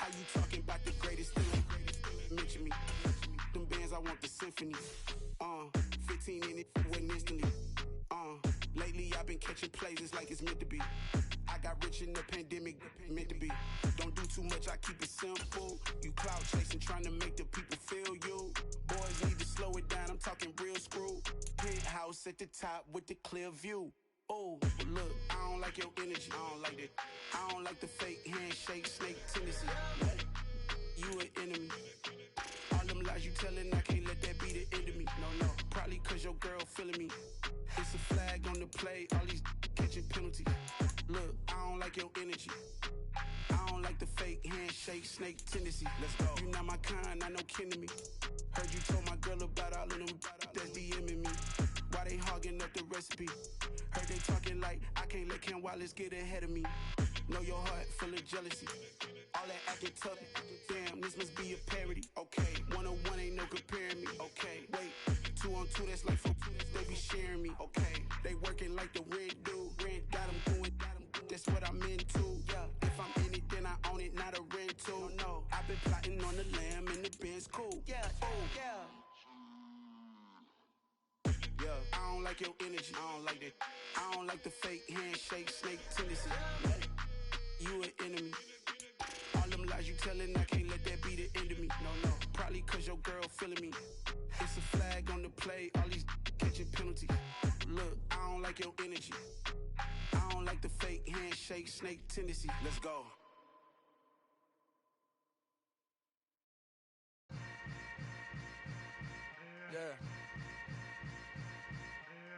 How you talking about the greatest thing? Mention me. Them bands, I want the symphony. 15 in it, went instantly. Lately I've been catching plays, it's like it's meant to be. I got rich in the pandemic, meant to be. Don't do too much, I keep it simple. You clout chasing, trying to make the people feel you. Boys need to slow it down, I'm talking real screw. Penthouse at the top with the clear view. Oh, look, I don't like your energy, I don't like it. I don't like the fake handshake, snake tendency. You an enemy. All them lies you telling, I can't let that be the end of me. No, probably cause your girl feeling me. It's a flag on the play, all these catching penalties. Look, I don't like your energy. I don't like the fake handshake, snake tendency. Let's go. You not my kind, I know kin to me. Heard you told my girl about all of them that's DMing me. Why they hogging up the recipe? Heard they talking like I can't let Ken Wallace get ahead of me. Know your heart full of jealousy. All that acting tough, damn, this must be a parody. Okay, 1-on-1 ain't no comparing me. Okay, wait, 2-on-2, that's like 4, they be sharing me. Okay, they working like the rent dude. Rent got them going, that's what I'm into. Yeah, if I'm in it, then I own it, not a rental. No, I've been plotting on the lamb and the Benz cool. Yeah, yeah, I don't like your energy, I don't like that. I don't like the fake handshake, snake tendency. You an enemy. All them lies you telling, I can't let that be the end of me. No, probably cause your girl feeling me. It's a flag on the play, all these catching penalties. Look, I don't like your energy. I don't like the fake handshake, snake tendency. Let's go.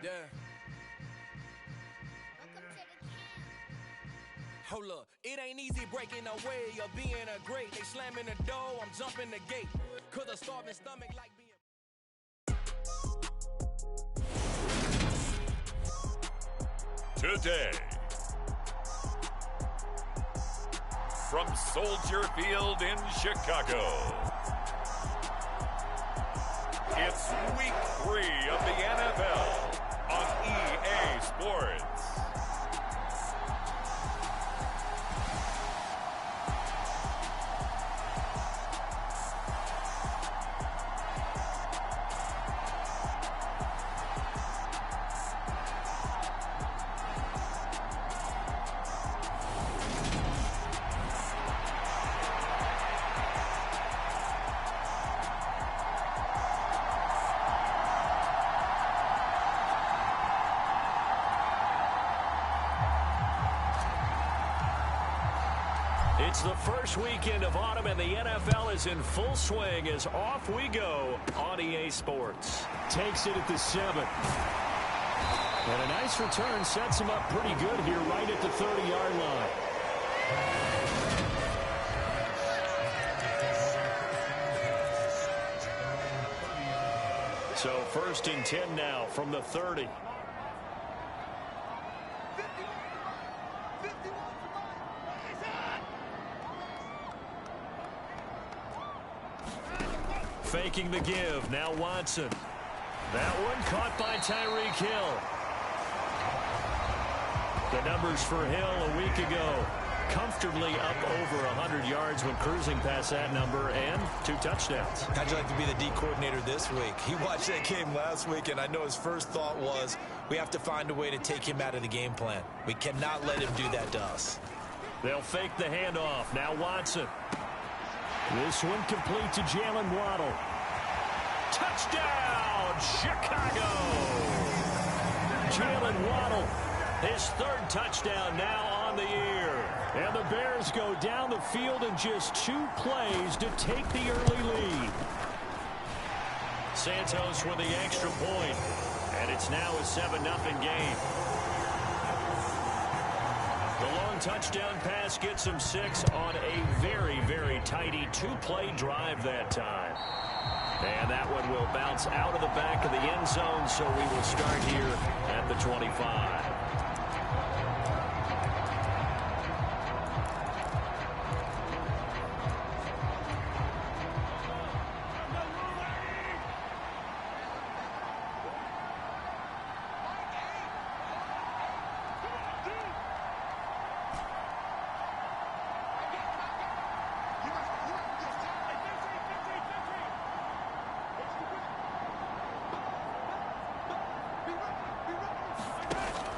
Yeah. Hold up, it ain't easy breaking away or being a great. They slamming the door, I'm jumping the gate. Cause a starving stomach like being. Today, from Soldier Field in Chicago, it's week 3 of the NFL on EA Sports. It's the first weekend of autumn, and the NFL is in full swing as off we go on EA Sports. Takes it at the 7. And a nice return sets him up pretty good here right at the 30-yard line. So 1st and 10 now from the 30. Faking the give. Now Watson. That one caught by Tyreek Hill. The numbers for Hill a week ago. Comfortably up over 100 yards when cruising past that number, and 2 touchdowns. How'd you like to be the D coordinator this week? He watched that game last week, and I know his first thought was, we have to find a way to take him out of the game plan. We cannot let him do that to us. They'll fake the handoff. Now Watson. This one complete to Jalen Waddle. Touchdown, Chicago! Jalen Waddle. His 3rd touchdown now on the year. And the Bears go down the field in just 2 plays to take the early lead. Santos with the extra point. And it's now a 7-0 game. The long touchdown pass gets him 6 on a very, very tidy 2-play drive that time. And that one will bounce out of the back of the end zone, so we will start here at the 25.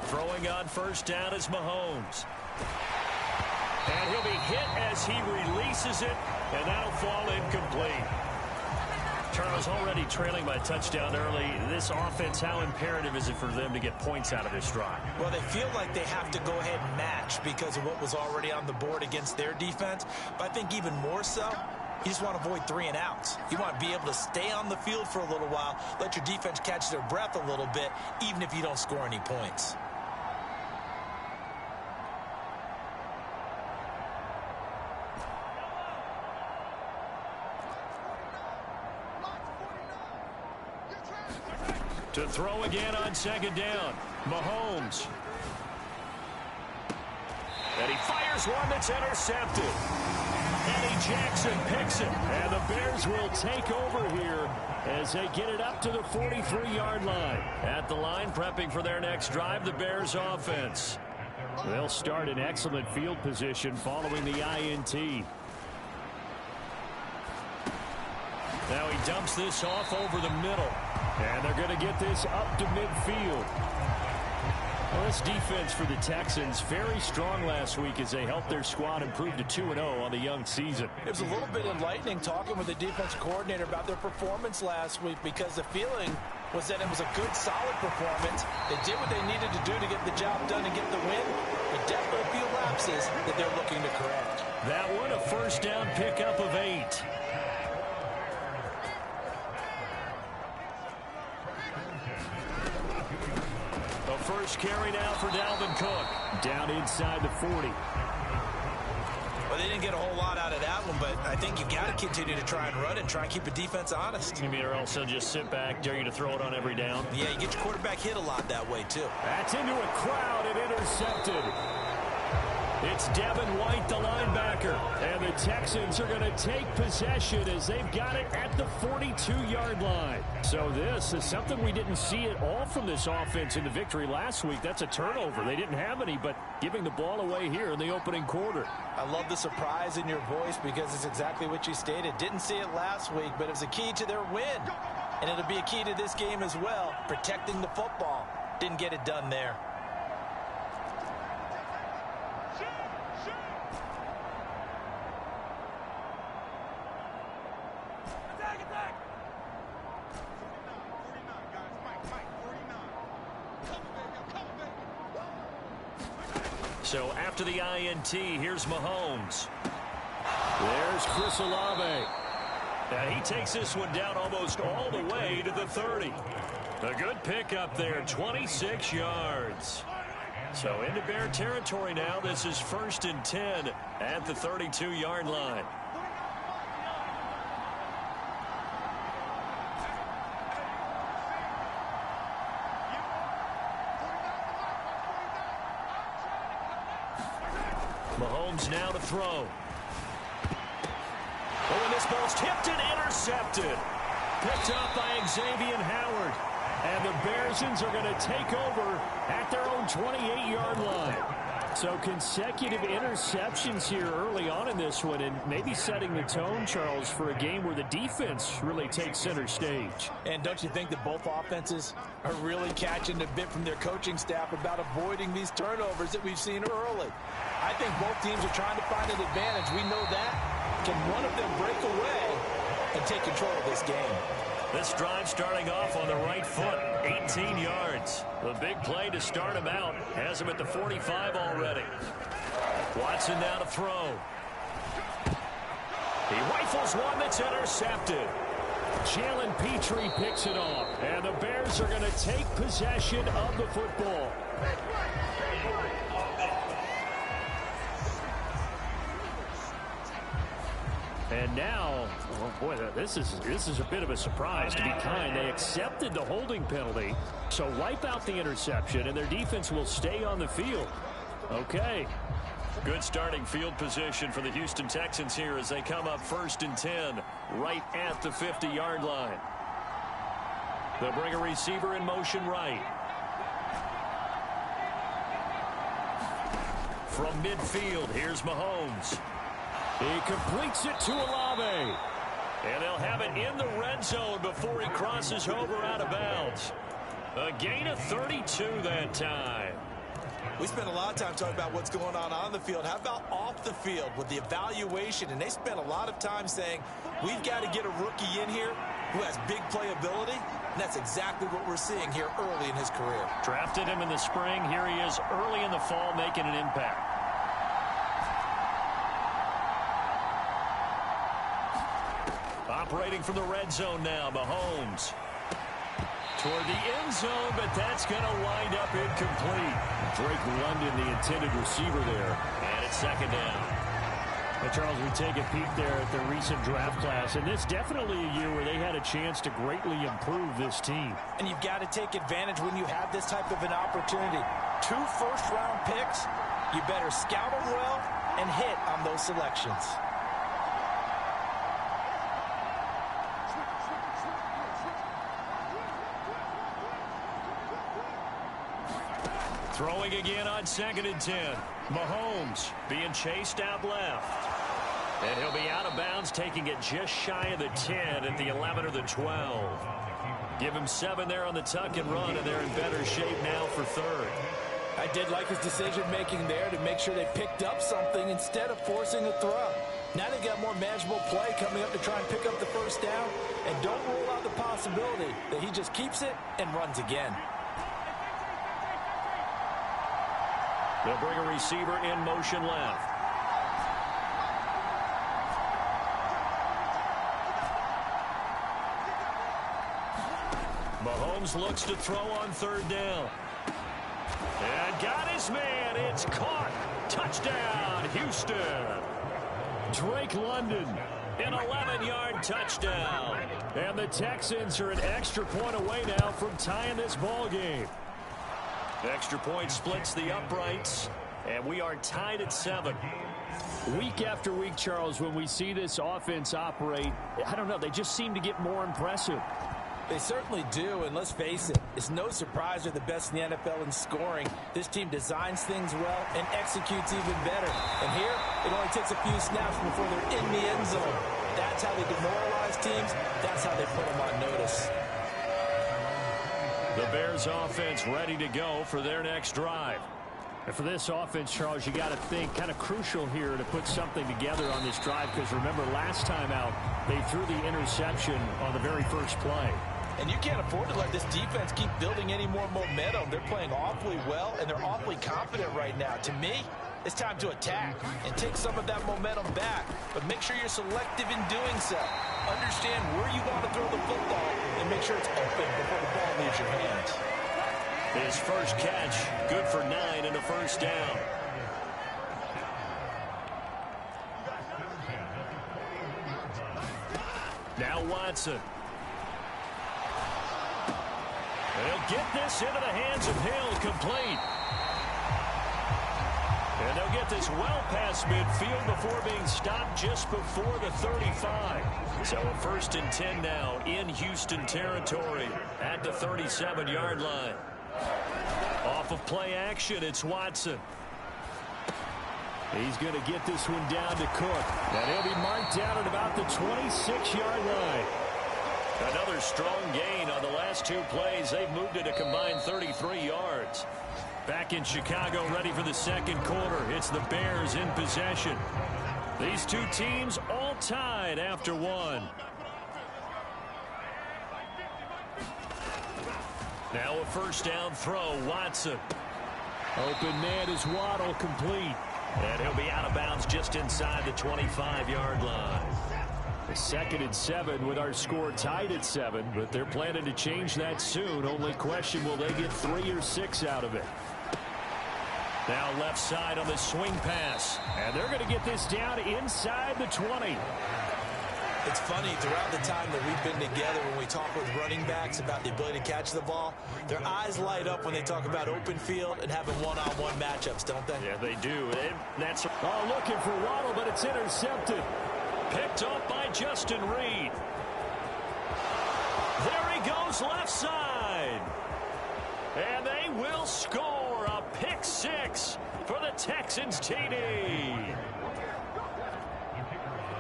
Throwing on first down is Mahomes. And he'll be hit as he releases it, and that'll fall incomplete. Charles, already trailing by a touchdown early. This offense, how imperative is it for them to get points out of this drive? Well, they feel like they have to go ahead and match because of what was already on the board against their defense. But I think even more so, you just want to avoid 3 and outs. You want to be able to stay on the field for a little while, let your defense catch their breath a little bit, even if you don't score any points. To throw again on second down, Mahomes. And he fires one that's intercepted. Eddie Jackson picks it. And the Bears will take over here as they get it up to the 43-yard line. At the line, prepping for their next drive, the Bears offense. They'll start in excellent field position following the INT. Now he dumps this off over the middle. And they're going to get this up to midfield. Well, this defense for the Texans, very strong last week as they helped their squad improve to 2-0 on the young season. It was a little bit enlightening talking with the defense coordinator about their performance last week because the feeling was that it was a good, solid performance. They did what they needed to do to get the job done and get the win. But definitely a few lapses that they're looking to correct. That one, a first down pickup of 8. First carry now for Dalvin Cook. Down inside the 40. Well, they didn't get a whole lot out of that one, but I think you got to continue to try and run and try and keep the defense honest. You mean or also just sit back, dare you to throw it on every down? Yeah, you get your quarterback hit a lot that way, too. That's into a crowd and intercepted. It's Devin White, the linebacker. And the Texans are going to take possession as they've got it at the 42-yard line. So this is something we didn't see at all from this offense in the victory last week. That's a turnover. They didn't have any, but giving the ball away here in the opening quarter. I love the surprise in your voice because it's exactly what you stated. Didn't see it last week, but it was a key to their win. And it'll be a key to this game as well, protecting the football. Didn't get it done there. So after the INT, here's Mahomes. There's Chris Olave. And he takes this one down almost all the way to the 30. A good pickup there, 26 yards. So into Bear territory now. This is 1st and 10 at the 32-yard line. Mahomes now to throw. Oh, and this ball's tipped and intercepted. Picked up by Xavier Howard. And the Bearsons are going to take over at their own 28-yard line. So consecutive interceptions here early on in this one, and maybe setting the tone, Charles, for a game where the defense really takes center stage. And don't you think that both offenses are really catching a bit from their coaching staff about avoiding these turnovers that we've seen early? I think both teams are trying to find an advantage. We know that. Can one of them break away and take control of this game? This drive starting off on the right foot, 18 yards. The big play to start him out has him at the 45 already. Watson now to throw. He rifles one that's intercepted. Jalen Petrie picks it off, and the Bears are going to take possession of the football. And now, oh boy, this is a bit of a surprise, to be kind. They accepted the holding penalty, so wipe out the interception, and their defense will stay on the field. Okay. Good starting field position for the Houston Texans here as they come up 1st and 10, right at the 50-yard line. They'll bring a receiver in motion right. From midfield, here's Mahomes. He completes it to Olave. And they'll have it in the red zone before he crosses over out of bounds. A gain of 32 that time. We spent a lot of time talking about what's going on the field. How about off the field with the evaluation? And they spent a lot of time saying, we've got to get a rookie in here who has big playability. And that's exactly what we're seeing here early in his career. Drafted him in the spring. Here he is early in the fall making an impact. Operating from the red zone now, Mahomes. Toward the end zone, but that's going to wind up incomplete. Drake London, the intended receiver there. And it's second down. And Charles, we take a peek there at the recent draft class, and this definitely a year where they had a chance to greatly improve this team. And you've got to take advantage when you have this type of an opportunity. 2 first-round picks, you better scout them well and hit on those selections. Throwing again on 2nd and 10. Mahomes being chased out left. And he'll be out of bounds, taking it just shy of the 10 at the 11 or the 12. Give him 7 there on the tuck and run, and they're in better shape now for 3rd. I did like his decision-making there to make sure they picked up something instead of forcing a throw. Now they've got more manageable play coming up to try and pick up the first down, and don't rule out the possibility that he just keeps it and runs again. They'll bring a receiver in motion left. Mahomes looks to throw on 3rd down. And got his man. It's caught. Touchdown, Houston. Drake London. An 11-yard touchdown. And the Texans are an extra point away now from tying this ball game. Extra point splits the uprights, and we are tied at 7. Week after week, Charles, when we see this offense operate, I don't know, they just seem to get more impressive. They certainly do, and let's face it, it's no surprise they're the best in the NFL in scoring. This team designs things well and executes even better. And here, it only takes a few snaps before they're in the end zone. That's how they demoralize teams. That's how they put them on notice. The Bears offense ready to go for their next drive. And for this offense, Charles, you got to think kind of crucial here to put something together on this drive, because remember last time out they threw the interception on the very first play. And you can't afford to let this defense keep building any more momentum. They're playing awfully well, and they're awfully confident right now. To me, it's time to attack and take some of that momentum back. But make sure you're selective in doing so. Understand where you want to throw the football and make sure it's open before the ball leaves your hands. His first catch, good for 9 and a first down. Now Watson. They'll get this into the hands of Hill, complete. And they'll get this well past midfield before being stopped just before the 35. So a 1st and 10 now in Houston territory at the 37-yard line. Off of play action, it's Watson. He's going to get this one down to Cook. And he'll be marked down at about the 26-yard line. Another strong gain on the last 2 plays. They've moved it a combined 33 yards. Back in Chicago, ready for the 2nd quarter. It's the Bears in possession. These 2 teams all tied after 1. Now a first down throw, Watson. Open man is Waddle, complete. And he'll be out of bounds just inside the 25-yard line. 2nd and 7 with our score tied at 7, but they're planning to change that soon. Only question, will they get 3 or 6 out of it? Now left side on the swing pass. And they're going to get this down inside the 20. It's funny, throughout the time that we've been together, when we talk with running backs about the ability to catch the ball, their eyes light up when they talk about open field and having one-on-one matchups, don't they? Yeah, they do. That's looking for Waddle, but it's intercepted. Picked up by Justin Reed. There he goes left side. And they will score a pick 6 for the Texans TD.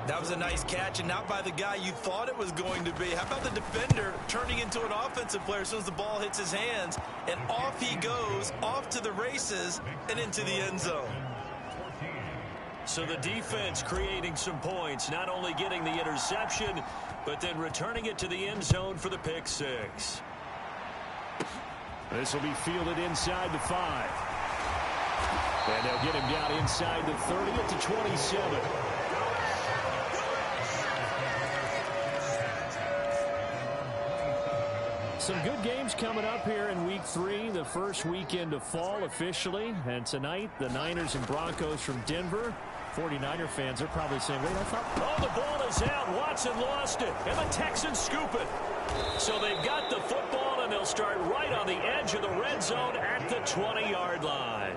That was a nice catch, and not by the guy you thought it was going to be. How about the defender turning into an offensive player as soon as the ball hits his hands, and off he goes, off to the races, and into the end zone. So the defense creating some points, not only getting the interception, but then returning it to the end zone for the pick six. This will be fielded inside the 5. And they'll get him down inside the 30 at the 27. Some good games coming up here in Week 3, the first weekend of fall officially. And tonight, the Niners and Broncos from Denver. 49er fans are probably saying, wait, I thought... Oh, the ball is out. Watson lost it. And the Texans scoop it. So they've got the football, and they'll start right on the edge of the red zone at the 20-yard line.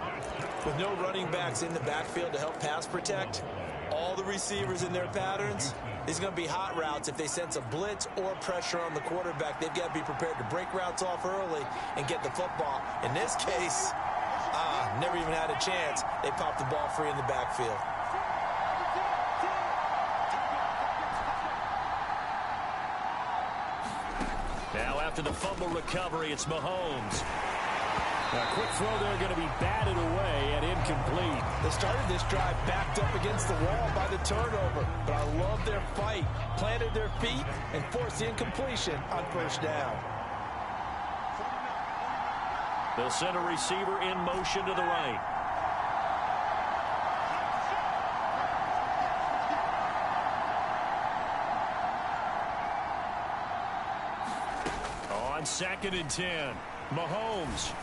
With no running backs in the backfield to help pass protect, all the receivers in their patterns, it's going to be hot routes. If they sense a blitz or pressure on the quarterback, they've got to be prepared to break routes off early and get the football. In this case, never even had a chance. They popped the ball free in the backfield. Now after the fumble recovery, it's Mahomes. A quick throw there going to be batted away and incomplete. They started this drive backed up against the wall by the turnover, but I love their fight. Planted their feet and forced the incompletion on first down. They'll send a receiver in motion to the right. On 2nd and 10, Mahomes.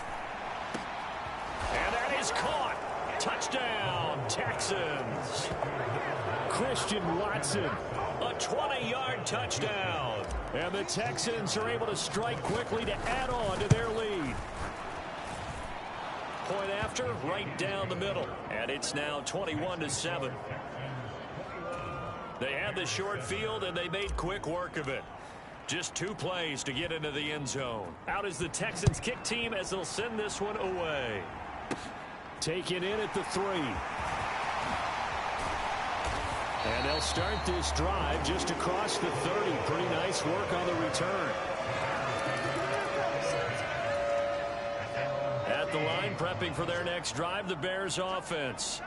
And that is caught. Touchdown, Texans. Christian Watson. A 20-yard touchdown. And the Texans are able to strike quickly to add on to their lead. Point after, right down the middle. And it's now 21-7. They had the short field, and they made quick work of it. Just 2 plays to get into the end zone. Out is the Texans kick team as they'll send this one away. Taken in at the 3. And they'll start this drive just across the 30. Pretty nice work on the return. At the line, prepping for their next drive, the Bears offense.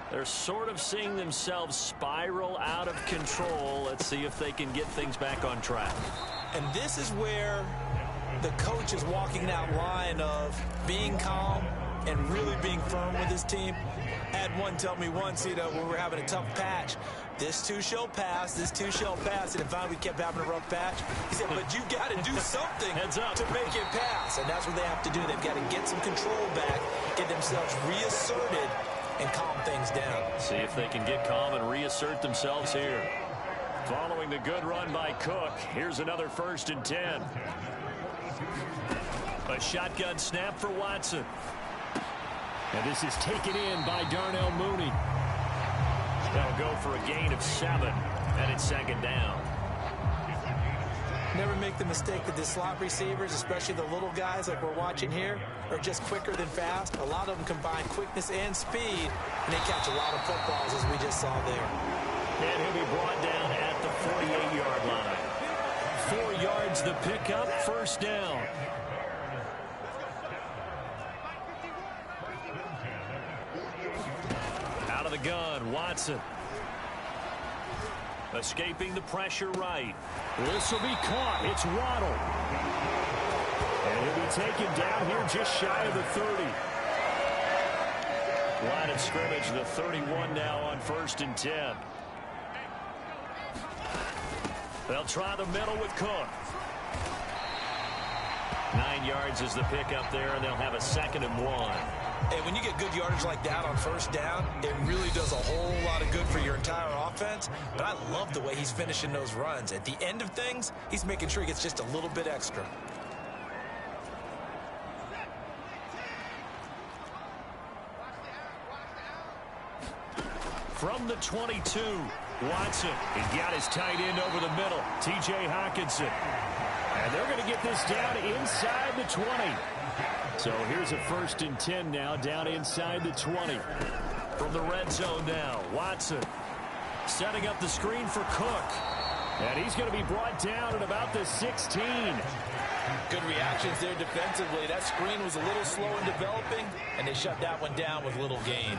They're sort of seeing themselves spiral out of control. Let's see if they can get things back on track. And this is where the coach is walking that line of being calm and really being firm with his team. I had one tell me once, when we're having a tough patch, this too shall pass, this too shall pass. And finally we kept having a rough patch. He said, but you got to do something to make it pass. And that's what they have to do. They've got to get some control back, get themselves reasserted, and calm things down. See if they can get calm and reassert themselves here. Following the good run by Cook, here's another 1st and 10. A shotgun snap for Watson. And this is taken in by Darnell Mooney. They'll go for a gain of 7, and it's 2nd down. Never make the mistake that the slot receivers, especially the little guys like we're watching here, are just quicker than fast. A lot of them combine quickness and speed, and they catch a lot of footballs, as we just saw there. And he'll be brought down at the 48-yard line. 4 yards the pickup, 1st down. Out of the gun, Watson. Escaping the pressure right. This will be caught. It's Waddle. And he'll be taken down here just shy of the 30. Line of scrimmage, the 31 now on 1st and 10. They'll try the middle with Cook. 9 yards is the pickup there, and they'll have a 2nd and 1. And when you get good yardage like that on 1st down, it really does a whole lot of good for your entire offense. But I love the way he's finishing those runs. At the end of things, he's making sure he gets just a little bit extra. From the 22, Watson. He's got his tight end over the middle, T.J. Hockenson. And they're going to get this down inside the 20. So here's a 1st and 10 now, down inside the 20. From the red zone now, Watson. Setting up the screen for Cook. And he's going to be brought down at about the 16. Good reactions there defensively. That screen was a little slow in developing, and they shut that one down with little gain.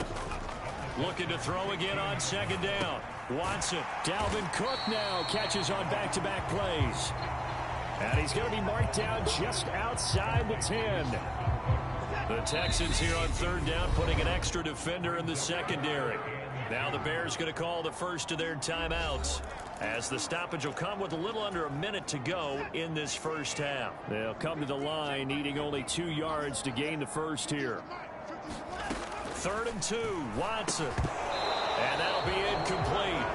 Looking to throw again on second down. Watson. Dalvin Cook now catches on back-to-back plays. And he's going to be marked down just outside the 10. The Texans here on third down putting an extra defender in the secondary. Now the Bears going to call the first of their timeouts, as the stoppage will come with a little under a minute to go in this first half. They'll come to the line needing only 2 yards to gain the first here. 3rd and 2, Watson. And that'll be incomplete.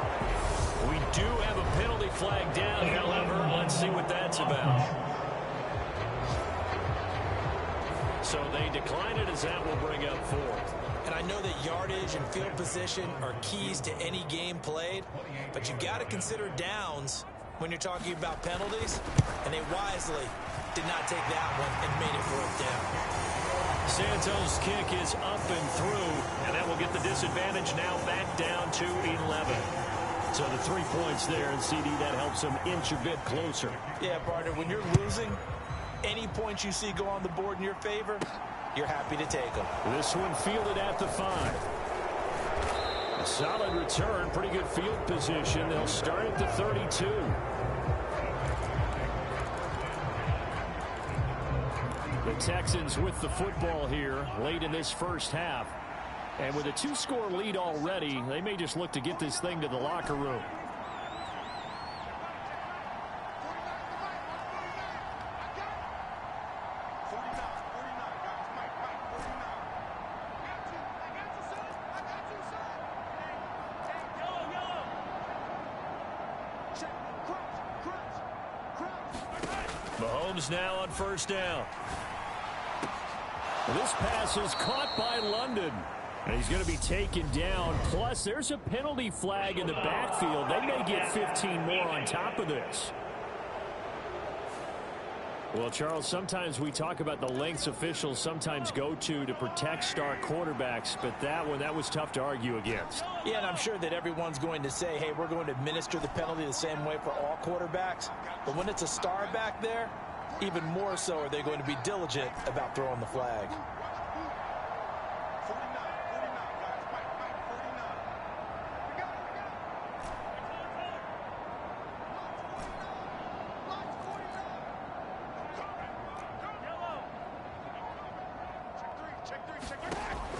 We do have a penalty flag down, however. Let's see what that's about. So they decline it, as that will bring up 4th. And I know that yardage and field position are keys to any game played, but you've got to consider downs when you're talking about penalties, and they wisely did not take that one and made it 4th down. Santos' kick is up and through, and that will get the disadvantage now back down to 11. So the 3 points there, and CD, that helps them inch a bit closer. Yeah, partner, when you're losing, any points you see go on the board in your favor, you're happy to take them. This one fielded at the 5. A solid return, pretty good field position. They'll start at the 32. The Texans with the football here late in this first half. And with a 2-score lead already, they may just look to get this thing to the locker room. Mahomes now on first down. This pass is caught by London. And he's going to be taken down. Plus, there's a penalty flag in the backfield. They may get 15 more on top of this. Well, Charles, sometimes we talk about the lengths officials sometimes go to protect star quarterbacks, but that one, that was tough to argue against. Yeah, and I'm sure that everyone's going to say, hey, we're going to administer the penalty the same way for all quarterbacks. But when it's a star back there, even more so are they going to be diligent about throwing the flag.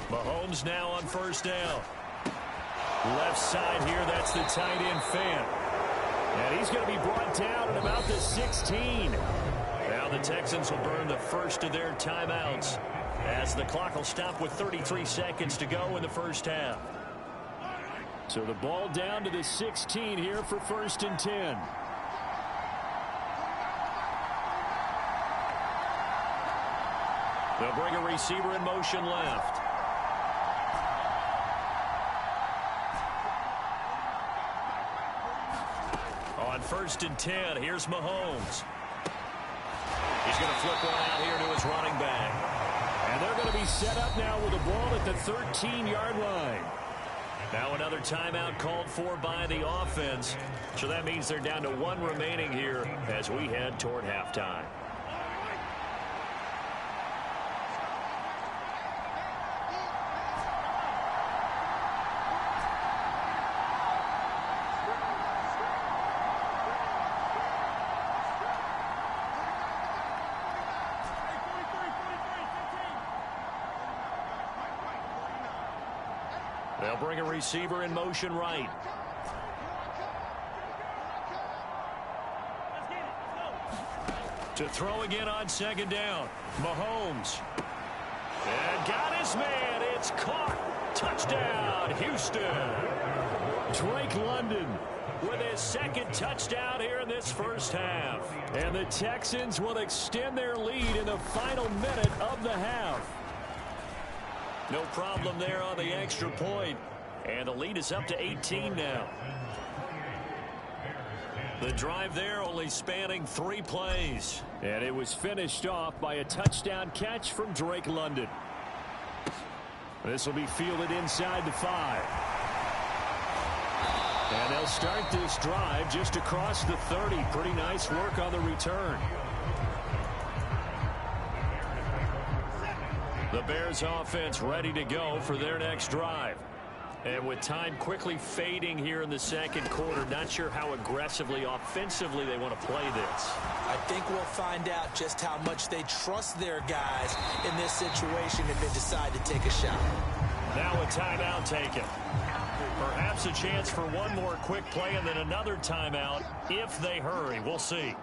Mahomes now on first down. Left side here, that's the tight end Fant. And he's going to be brought down at about the 16. Now the Texans will burn the first of their timeouts, as the clock will stop with 33 seconds to go in the first half. So the ball down to the 16 here for 1st and 10. They'll bring a receiver in motion left. On 1st and 10, here's Mahomes. He's going to flip one out here to his running back. And they're going to be set up now with the ball at the 13-yard line. Now another timeout called for by the offense. So that means they're down to 1 remaining here as we head toward halftime. They'll bring a receiver in motion right. To throw again on 2nd down. Mahomes. And got his man. It's caught. Touchdown, Houston. Drake London with his 2nd touchdown here in this first half. And the Texans will extend their lead in the final minute of the half. No problem there on the extra point. And the lead is up to 18 now. The drive there only spanning 3 plays. And it was finished off by a touchdown catch from Drake London. This will be fielded inside the 5. And they'll start this drive just across the 30. Pretty nice work on the return. The Bears offense ready to go for their next drive. And with time quickly fading here in the second quarter, not sure how aggressively, offensively they want to play this. I think we'll find out just how much they trust their guys in this situation if they decide to take a shot. Now a timeout taken. Perhaps a chance for one more quick play and then another timeout if they hurry. We'll see.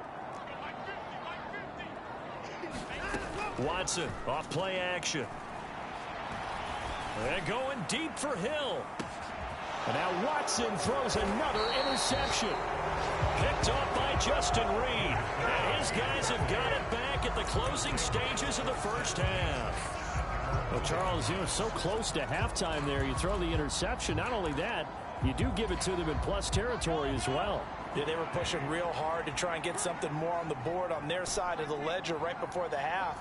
Watson off play action. They're going deep for Hill. And now Watson throws another interception. Picked off by Justin Reed. And his guys have got it back at the closing stages of the first half. Well, Charles, so close to halftime there. You throw the interception. Not only that, you do give it to them in plus territory as well. Yeah, they were pushing real hard to try and get something more on the board on their side of the ledger right before the half.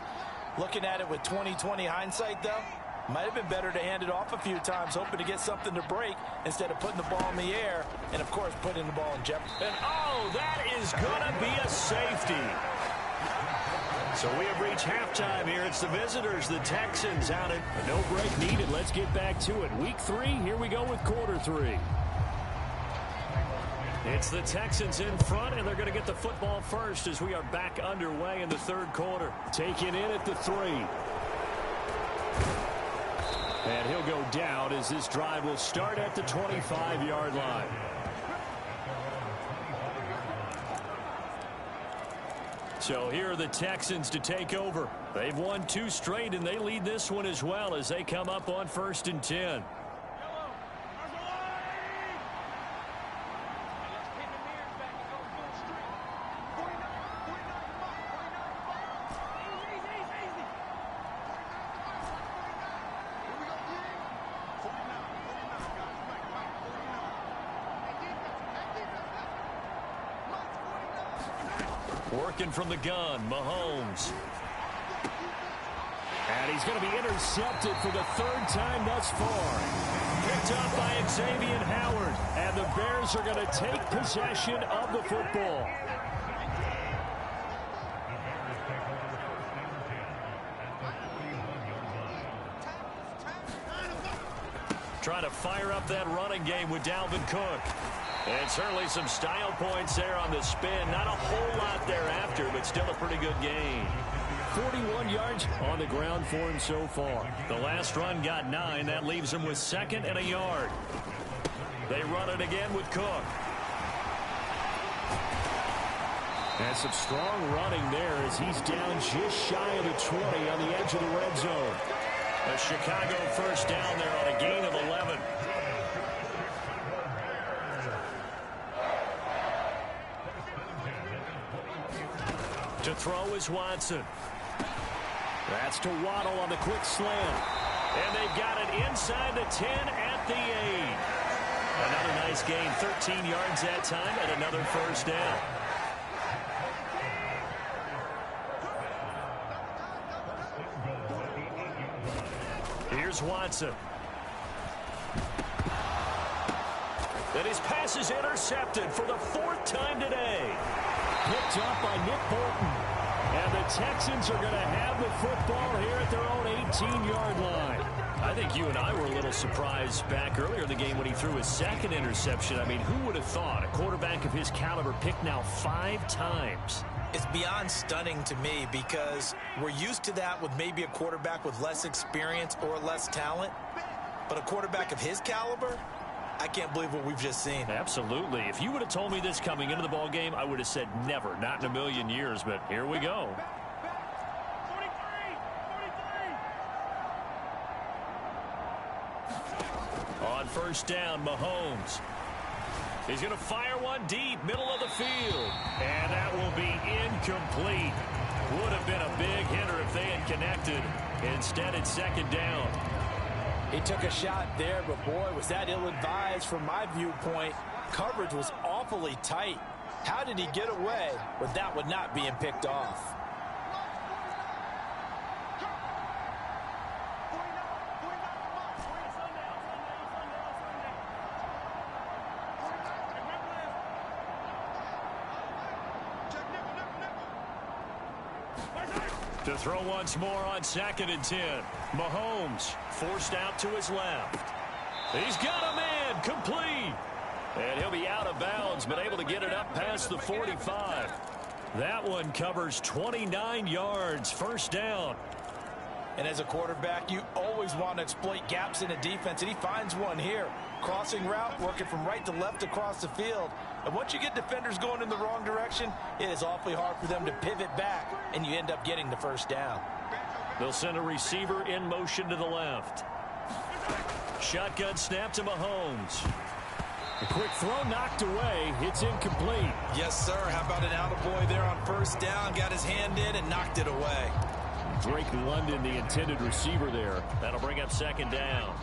Looking at it with 20/20 hindsight, though, might have been better to hand it off a few times, hoping to get something to break instead of putting the ball in the air and, of course, putting the ball in jeopardy. And, oh, that is going to be a safety. So we have reached halftime here. It's the visitors, the Texans, out at no break needed. Let's get back to it. Week 3, here we go with quarter 3. It's the Texans in front, and they're going to get the football first as we are back underway in the third quarter. Taken in at the 3. And he'll go down as this drive will start at the 25-yard line. So here are the Texans to take over. They've won 2 straight, and they lead this one as well as they come up on 1st and 10. Working from the gun, Mahomes. And he's going to be intercepted for the 3rd time thus far. Picked up by Xavier Howard. And the Bears are going to take possession of the football. Trying to fire up that running game with Dalvin Cook. And certainly some style points there on the spin. Not a whole lot thereafter, but still a pretty good gain. 41 yards on the ground for him so far. The last run got 9. That leaves him with 2nd and a yard. They run it again with Cook. And some strong running there as he's down just shy of the 20 on the edge of the red zone. A Chicago first down there on a gain of 11. To throw is Watson. That's to Waddle on the quick slant. And they've got it inside the 10 at the 8. Another nice gain, 13 yards that time, and another first down. Here's Watson. And his pass is intercepted for the 4th time today. Picked up by Nick Bolton. And the Texans are going to have the football here at their own 18-yard line. I think you and I were a little surprised back earlier in the game when he threw his 2nd interception. I mean, who would have thought a quarterback of his caliber picked now 5 times? It's beyond stunning to me because we're used to that with maybe a quarterback with less experience or less talent. But a quarterback of his caliber, I can't believe what we've just seen. Absolutely. If you would have told me this coming into the ball game, I would have said never, not in a million years. But here we go. On first down, Mahomes. He's going to fire one deep, middle of the field. And that will be incomplete. Would have been a big hitter if they had connected. Instead, it's 2nd down. He took a shot there, but boy, was that ill-advised from my viewpoint. Coverage was awfully tight. How did he get away with that one not being picked off? To throw once more on 2nd and 10. Mahomes forced out to his left. He's got a man complete. And he'll be out of bounds, but able to get it up past the 45. That one covers 29 yards. First down. And as a quarterback, you always want to exploit gaps in a defense, and he finds one here. Crossing route, working from right to left across the field. And once you get defenders going in the wrong direction, it is awfully hard for them to pivot back, and you end up getting the first down. They'll send a receiver in motion to the left. Shotgun snap to Mahomes. A quick throw knocked away. It's incomplete. Yes, sir. How about an attaboy there on first down? Got his hand in and knocked it away. Drake London, the intended receiver there. That'll bring up 2nd down.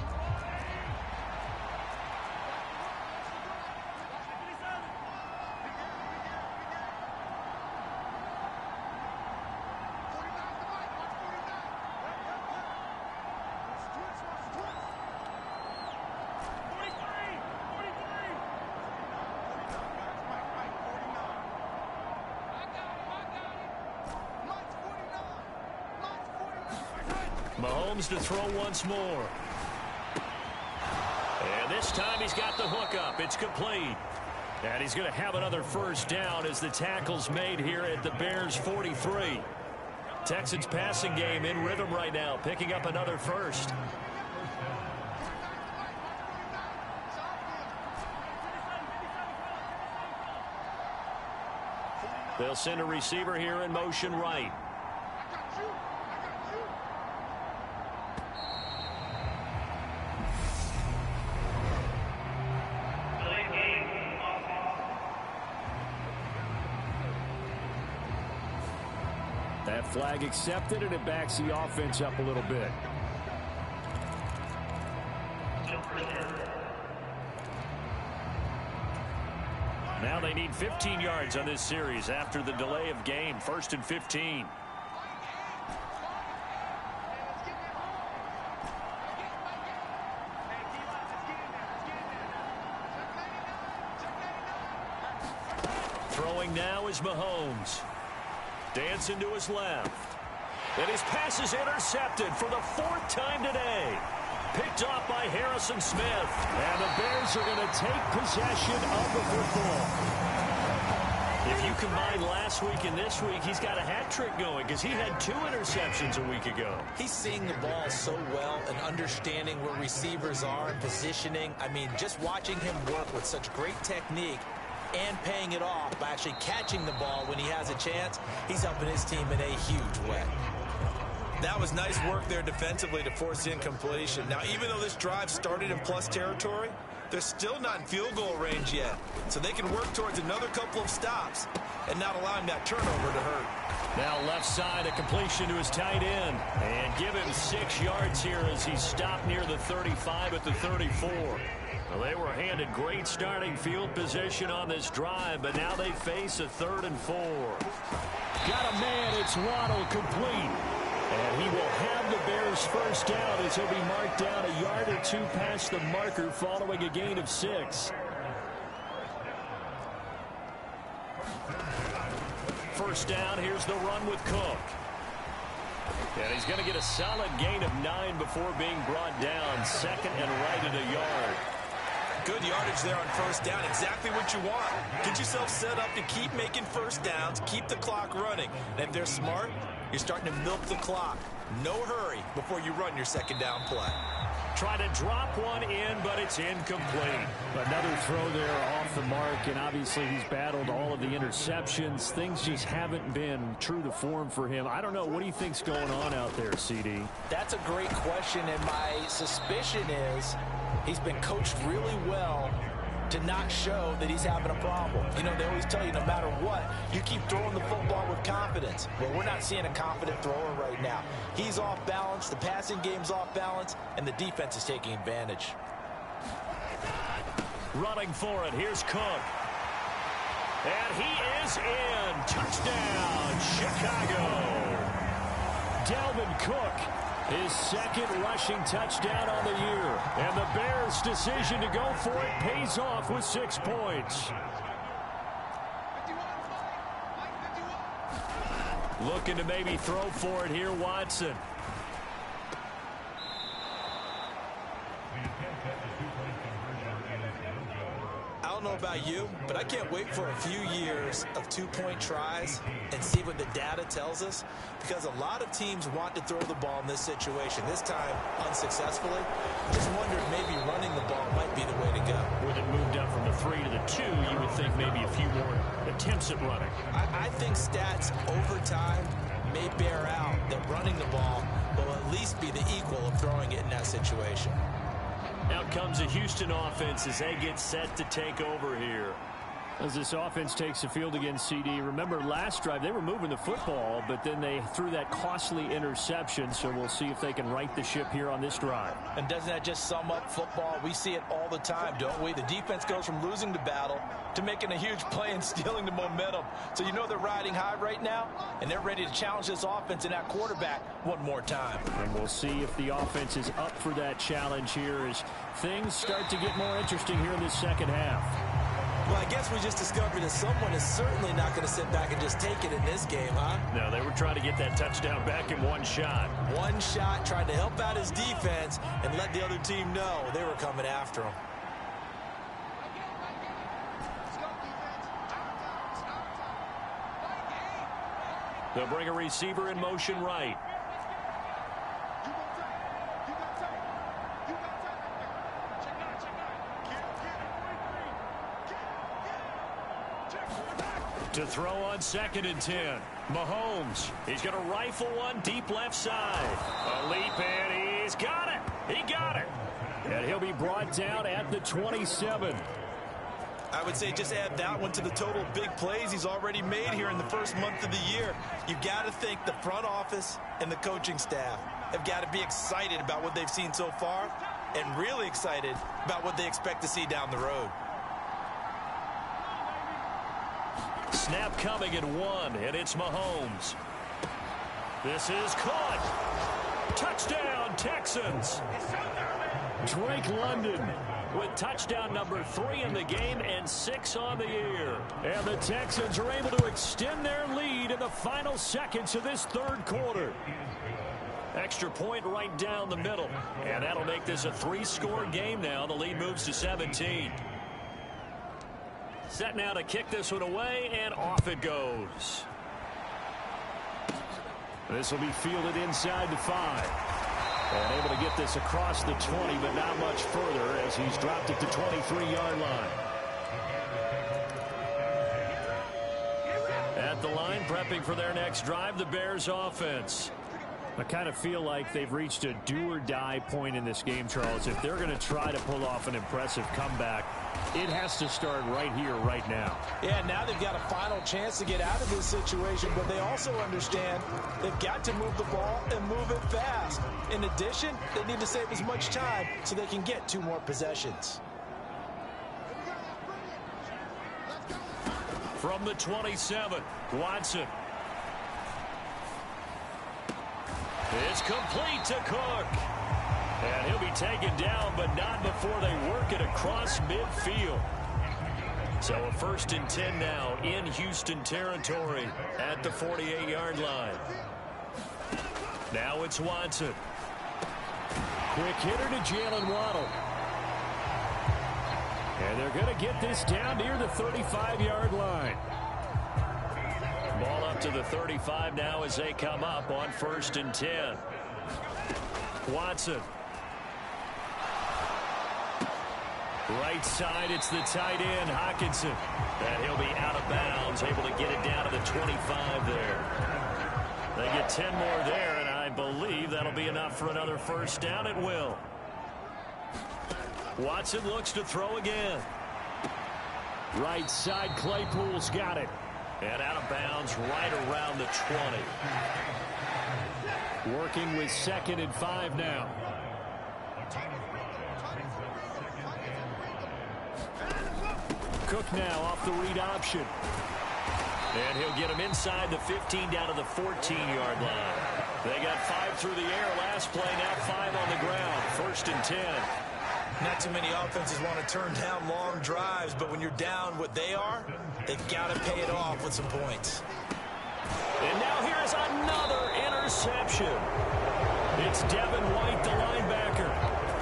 Mahomes to throw once more. And this time he's got the hook up. It's complete. And he's going to have another first down as the tackle's made here at the Bears' 43. Texans passing game in rhythm right now, picking up another first. They'll send a receiver here in motion right. That flag accepted, and it backs the offense up a little bit. Now they need 15 yards on this series after the delay of game. 1st and 15. Throwing now is Mahomes. Dancing to his left. And his pass is intercepted for the 4th time today. Picked off by Harrison Smith. And the Bears are going to take possession of the football. If you combine last week and this week, he's got a hat trick going because he had 2 interceptions a week ago. He's seeing the ball so well and understanding where receivers are and positioning. I mean, just watching him work with such great technique and paying it off by actually catching the ball when he has a chance, he's helping his team in a huge way. That was nice work there defensively to force incompletion. Now, even though this drive started in plus territory, they're still not in field goal range yet. So they can work towards another couple of stops and not allowing that turnover to hurt. Now left side, a completion to his tight end. And give him 6 yards here as he stopped near the 35 at the 34. Well, they were handed great starting field position on this drive, but now they face a 3rd and 4. Got a man, it's Waddle, complete. And he will have the Bears first down as he'll be marked down a yard or 2 past the marker following a gain of 6. First down, here's the run with Cook. And he's going to get a solid gain of 9 before being brought down. 2nd and right at a yard. Good yardage there on first down. Exactly what you want. Get yourself set up to keep making first downs, keep the clock running. And if they're smart, you're starting to milk the clock. No hurry before you run your 2nd down play. Try to drop one in, but it's incomplete. Another throw there off the mark, and obviously he's battled all of the interceptions. Things just haven't been true to form for him. I don't know. What do you think's going on out there, CD? That's a great question, and my suspicion is he's been coached really well to not show that he's having a problem. You know, they always tell you no matter what, you keep throwing the football with confidence. Well, we're not seeing a confident thrower right now. He's off balance, the passing game's off balance, and the defense is taking advantage. Running for it, here's Cook. And he is in. Touchdown, Chicago. Dalvin Cook, his 2nd rushing touchdown on the year. And the Bears' decision to go for it pays off with 6 points. Looking to maybe throw for it here, Watson. I don't know about you, but I can't wait for a few years of two-point tries and see what the data tells us, because a lot of teams want to throw the ball in this situation, this time unsuccessfully. I just wondered maybe running the ball might be the way to go. With it moved up from the 3 to the 2, you would think maybe a few more attempts at running. I think stats over time may bear out that running the ball will at least be the equal of throwing it in that situation. Now comes a Houston offense as they get set to take over here. As this offense takes the field against CD, remember last drive they were moving the football, but then they threw that costly interception, so we'll see if they can right the ship here on this drive. And doesn't that just sum up football? We see it all the time, don't we? The defense goes from losing the battle to making a huge play and stealing the momentum. So you know they're riding high right now, and they're ready to challenge this offense and that quarterback one more time. And we'll see if the offense is up for that challenge here as things start to get more interesting here in this second half. Well, I guess we just discovered that someone is certainly not going to sit back and just take it in this game, huh? No, they were trying to get that touchdown back in one shot. One shot, trying to help out his defense and let the other team know they were coming after him. They'll bring a receiver in motion right. To throw on 2nd and 10. Mahomes. He's going to rifle one deep left side. A leap, and he's got it. He got it. And he'll be brought down at the 27. I would say just add that one to the total big plays he's already made here in the first month of the year. You've got to think the front office and the coaching staff have got to be excited about what they've seen so far and really excited about what they expect to see down the road. Snap coming at 1, and it's Mahomes. This is caught. Touchdown, Texans. Drake London with touchdown number 3 in the game and 6 on the year. And the Texans are able to extend their lead in the final seconds of this third quarter. Extra point right down the middle. And that'll make this a 3-score game now. The lead moves to 17. Set now to kick this one away, and off it goes. This will be fielded inside the 5. And able to get this across the 20, but not much further as he's dropped it to 23-yard line. At the line, prepping for their next drive, the Bears offense. I kind of feel like they've reached a do-or-die point in this game, Charles. If they're going to try to pull off an impressive comeback, it has to start right here, right now. Yeah, now they've got a final chance to get out of this situation, but they also understand they've got to move the ball and move it fast. In addition, they need to save as much time so they can get 2 more possessions. From the 27, Watson. It's complete to Cook. And he'll be taken down, but not before they work it across midfield. So a 1st and 10 now in Houston territory at the 48-yard line. Now it's Watson. Quick hitter to Jalen Waddle. And they're going to get this down near the 35-yard line. Ball up to the 35 now as they come up on 1st and 10. Watson. Right side, it's the tight end, Hockenson. And he'll be out of bounds, able to get it down to the 25 there. They get 10 more there, and I believe that'll be enough for another 1st down. It will. Watson looks to throw again. Right side, Claypool's got it. And out of bounds right around the 20. Working with 2nd and 5 now. Cook now off the read option. And he'll get him inside the 15 down to the 14-yard line. They got 5 through the air last play, now 5 on the ground. 1st and 10. Not too many offenses want to turn down long drives, but when you're down what they are, they've got to pay it off with some points. And now here's another interception. It's Devin White, the linebacker.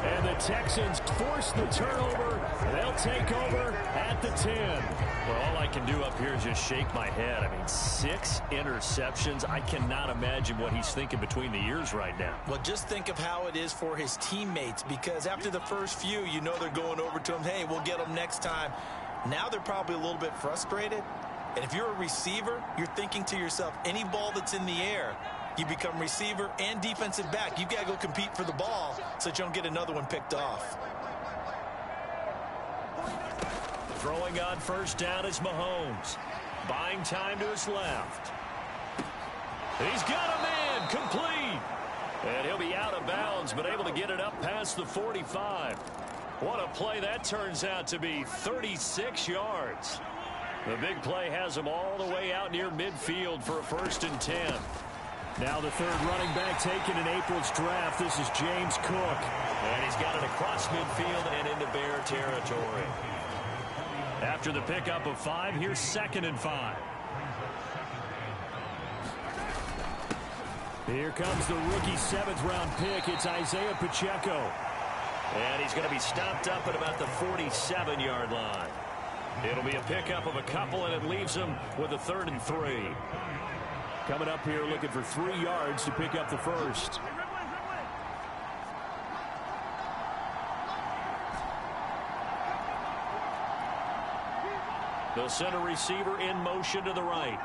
And the Texans force the turnover. They'll take over at the 10. Well, all I can do up here is just shake my head. I mean, 6 interceptions. I cannot imagine what he's thinking between the ears right now. Well, just think of how it is for his teammates, because after the first few, you know they're going over to him, hey, we'll get them next time. Now they're probably a little bit frustrated. And if you're a receiver, you're thinking to yourself, any ball that's in the air, you become receiver and defensive back. You've got to go compete for the ball so that you don't get another one picked off. Throwing on first down is Mahomes. Buying time to his left. He's got a man complete. And he'll be out of bounds, but able to get it up past the 45. What a play that turns out to be, 36 yards. The big play has him all the way out near midfield for a 1st and 10. Now the third running back taken in April's draft. This is James Cook. And he's got it across midfield and into Bear territory. After the pickup of 5, here's 2nd and 5. Here comes the rookie 7th-round pick. It's Isaiah Pacheco. And he's going to be stopped up at about the 47-yard line. It'll be a pickup of a couple, and it leaves him with a 3rd and 3. Coming up here looking for 3 yards to pick up the first. The center receiver in motion to the right.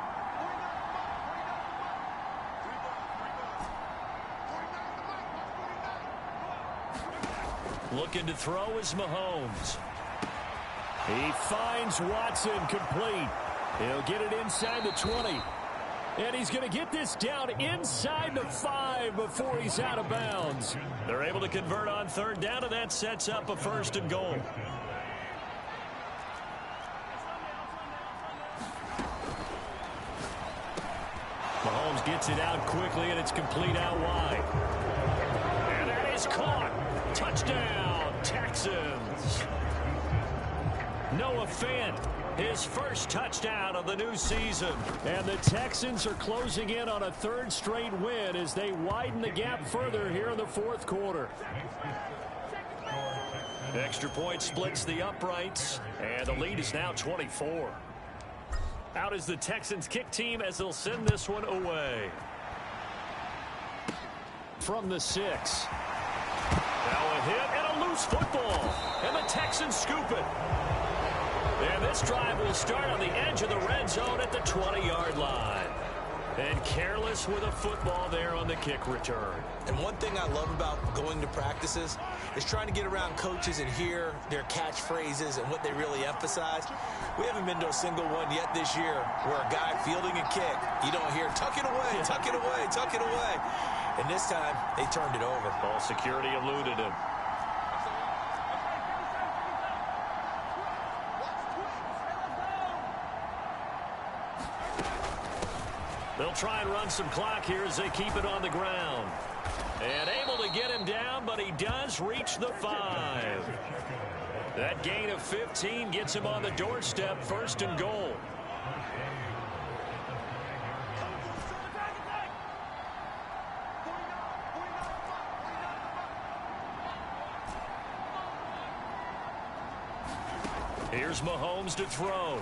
Looking to throw is Mahomes. He finds Watson complete. He'll get it inside the 20. And he's going to get this down inside the 5 before he's out of bounds. They're able to convert on 3rd down, and that sets up a 1st and goal. Mahomes gets it out quickly, and it's complete out wide. And that is caught. Touchdown, Texans. Noah Fant, his first touchdown of the new season. And the Texans are closing in on a 3rd straight win as they widen the gap further here in the 4th quarter. Extra point splits the uprights, and the lead is now 24. Out is the Texans kick team as they'll send this one away. From the 6. Now a hit and a loose football, and the Texans scoop it. And this drive will start on the edge of the red zone at the 20-yard line. And careless with a football there on the kick return. And one thing I love about going to practices is trying to get around coaches and hear their catchphrases and what they really emphasize. We haven't been to a single one yet this year where a guy fielding a kick, you don't hear, tuck it away, tuck it away, tuck it away. And this time, they turned it over. Ball security eluded him. They'll try and run some clock here as they keep it on the ground. And able to get him down, but he does reach the 5. That gain of 15 gets him on the doorstep, 1st and goal. Here's Mahomes to throw.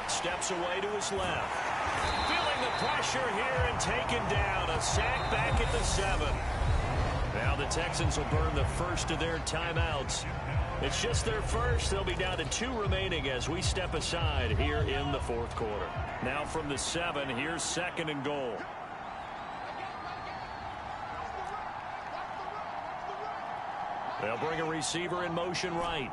Steps away to his left. Feeling the pressure here and taken down. A sack back at the 7. Now the Texans will burn the first of their timeouts. It's just their first. They'll be down to 2 remaining as we step aside here in the 4th quarter. Now from the 7, here's 2nd and goal. They'll bring a receiver in motion right.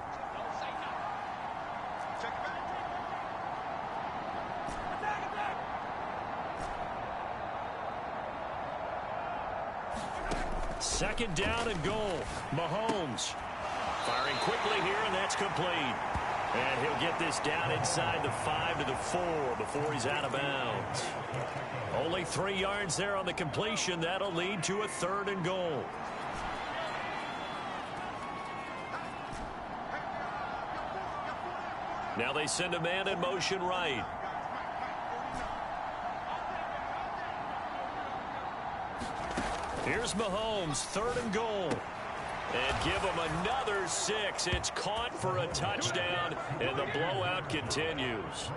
Second down and goal. Mahomes firing quickly here, and that's complete. And he'll get this down inside the 5 to the 4 before he's out of bounds. Only 3 yards there on the completion. That'll lead to a 3rd and goal. Now they send a man in motion right. Here's Mahomes, 3rd and goal. And give him another 6. It's caught for a touchdown, and the blowout continues.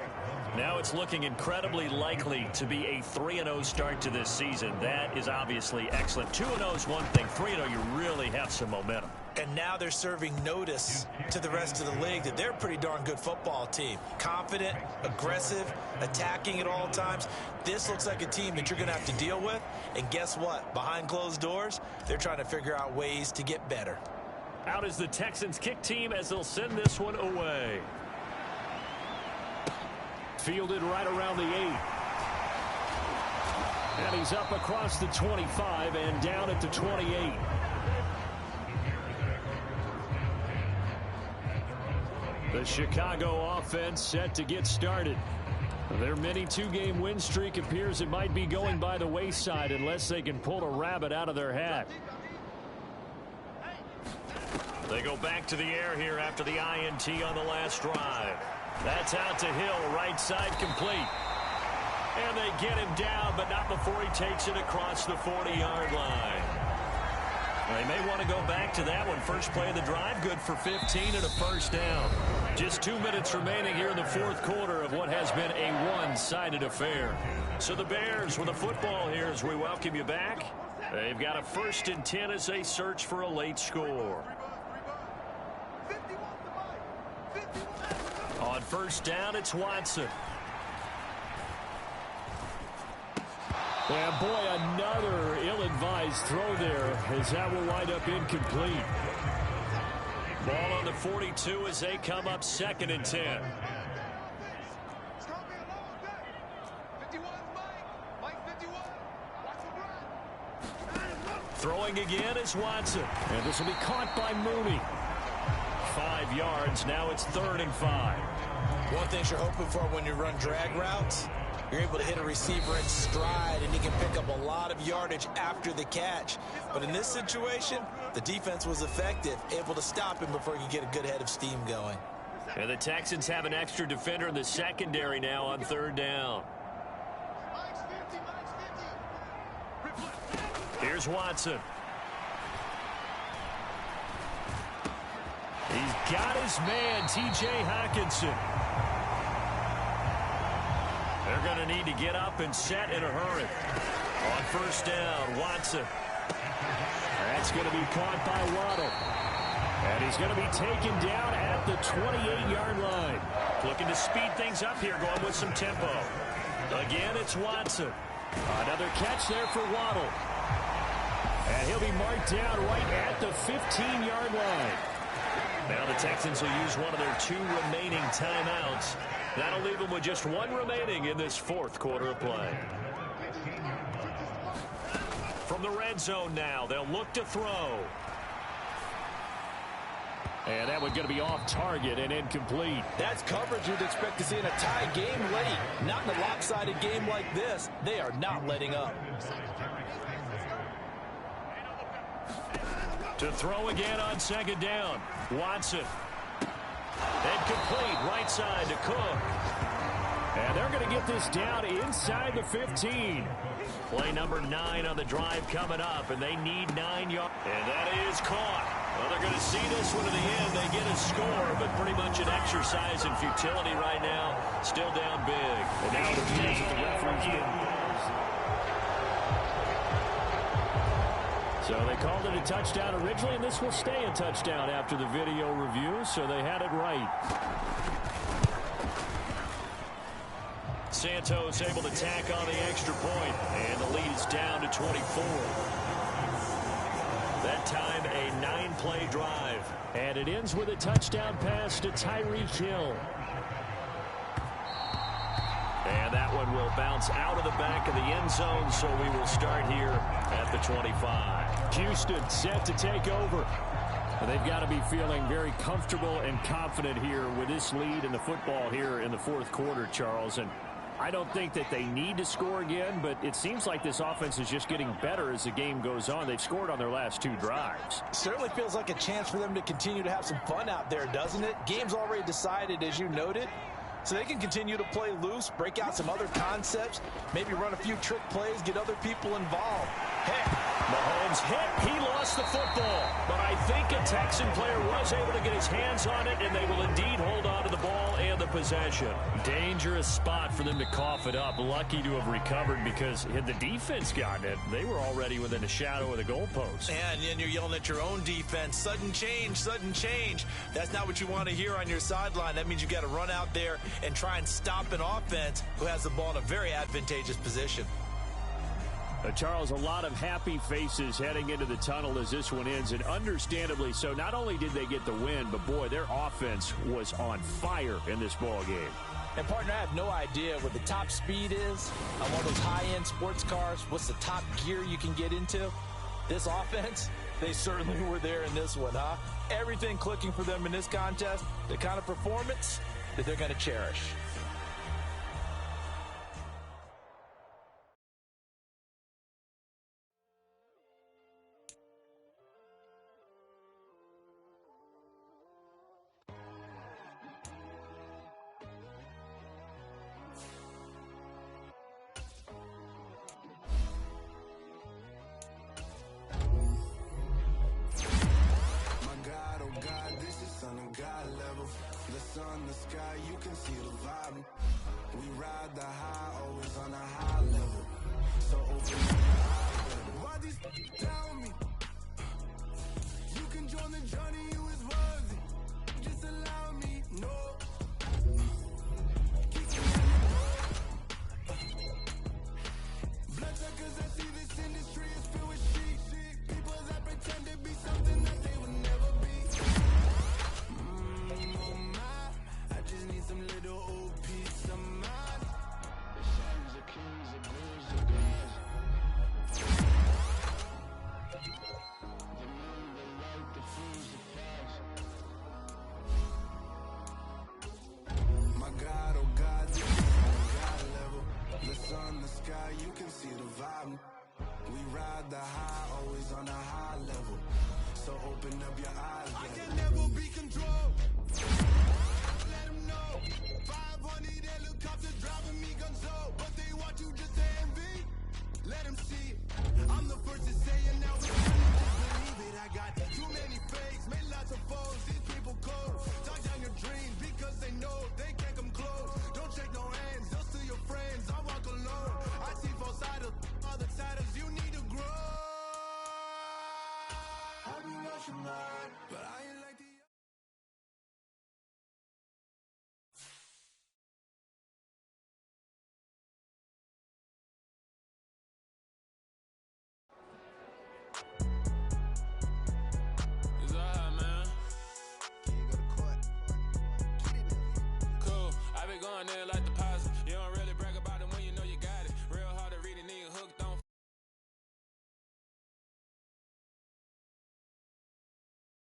Now it's looking incredibly likely to be a 3-0 start to this season. That is obviously excellent. 2-0 is one thing. 3-0, you really have some momentum. And now they're serving notice to the rest of the league that they're a pretty darn good football team. Confident, aggressive, attacking at all times. This looks like a team that you're going to have to deal with. And guess what? Behind closed doors, they're trying to figure out ways to get better. Out is the Texans kick team as they'll send this one away. Fielded right around the 8. And he's up across the 25 and down at the 28. The Chicago offense set to get started. Their mini 2-game win streak appears it might be going by the wayside unless they can pull a rabbit out of their hat. They go back to the air here after the INT on the last drive. That's out to Hill, right side complete. And they get him down, but not before he takes it across the 40-yard line. They may want to go back to that one. First play of the drive, good for 15 and a first down. Just 2 minutes remaining here in the fourth quarter of what has been a one-sided affair. So the Bears with the football here as we welcome you back. They've got a 1st and 10 as they search for a late score. On first down, it's Watson. And boy, another ill-advised throw there as that will wind up incomplete. Ball on the 42 as they come up 2nd and 10. Throwing again is Watson. And this will be caught by Mooney. 5 yards. Now it's 3rd and 5. One thing you're hoping for when you run drag routes, you're able to hit a receiver in stride, and he can pick up a lot of yardage after the catch. But in this situation, the defense was effective, able to stop him before he could get a good head of steam going. And the Texans have an extra defender in the secondary now on 3rd down. Here's Watson. He's got his man, T.J. Hockenson. They're going to need to get up and set in a hurry. On first down, Watson. That's going to be caught by Waddle. And he's going to be taken down at the 28-yard line. Looking to speed things up here, going with some tempo. Again, it's Watson. Another catch there for Waddle. And he'll be marked down right at the 15-yard line. Now the Texans will use one of their 2 remaining timeouts. That'll leave them with just 1 remaining in this fourth quarter of play. From the red zone now, they'll look to throw. And that one's going to be off target and incomplete. That's coverage you'd expect to see in a tie game late. Not in a lopsided game like this. They are not letting up. To throw again on 2nd down. Watson. And complete right side to Cook. And they're going to get this down inside the 15. Play number 9 on the drive coming up, and they need 9 yards. And that is caught. Well, they're going to see this one to the end. They get a score, but pretty much an exercise in futility right now. Still down big. And now it appears that the referee's getting... So they called it a touchdown originally, and this will stay a touchdown after the video review, so they had it right. Santos able to tack on the extra point, and the lead is down to 24. That time, a 9-play drive. And it ends with a touchdown pass to Tyreek Hill. And that one will bounce out of the back of the end zone, so we will start here at the 25. Houston set to take over. They've got to be feeling very comfortable and confident here with this lead in the football here in the fourth quarter, Charles. And I don't think that they need to score again, but it seems like this offense is just getting better as the game goes on. They've scored on their last 2 drives. Certainly feels like a chance for them to continue to have some fun out there, doesn't it? Game's already decided, as you noted. So they can continue to play loose, break out some other concepts, maybe run a few trick plays, get other people involved. Mahomes hit. He lost the football. But I think a Texan player was able to get his hands on it, and they will indeed hold on to the ball and the possession. Dangerous spot for them to cough it up. Lucky to have recovered because had the defense gotten it, they were already within a shadow of the goalpost. And you're yelling at your own defense. Sudden change, sudden change. That's not what you want to hear on your sideline. That means you got to run out there and try and stop an offense who has the ball in a very advantageous position. Charles, a lot of happy faces heading into the tunnel as this one ends, and understandably so. Not only did they get the win, but, boy, their offense was on fire in this ball game. And, partner, I have no idea what the top speed is on one of those high-end sports cars. What's the top gear you can get into? This offense, they certainly were there in this one, huh? Everything clicking for them in this contest, the kind of performance that they're going to cherish. The sky, you can see the vibe. We ride the high, always on a high level. So open up. Why these tell me? You can join the journey, you is worthy. Just allow me, no. Bloodsuckers, I see this industry is filled with sheep. People that pretend to be something that they would never be. Need some little old peace of mind. The sons of kings, the girls of gods. The moon, the light, the fools, the flags. My God, oh God, this is on God level. The sun, the sky, you can see the vibe. We ride the high, always on a high level. So open up your eyes. I can never be controlled. 500 helicopters driving me gonzo, but they want you just to envy. Let them see it. I'm the first to say it now. Just believe it. I got too many